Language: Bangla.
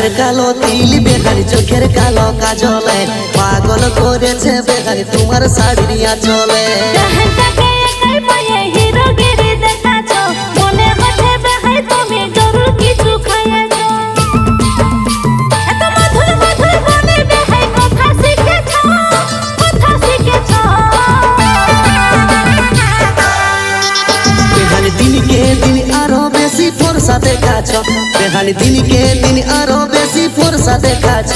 গালের কালো তিল বেহারি চোখের কালো কাজলে পাগল করেছে বেহারি তোমার শাড়ি চলে দিনকে দিন আরো বেশি ফোরসা দেখাছ বেহালি দিনকে দিন আরো বেশি ফোরসা দেখাছ।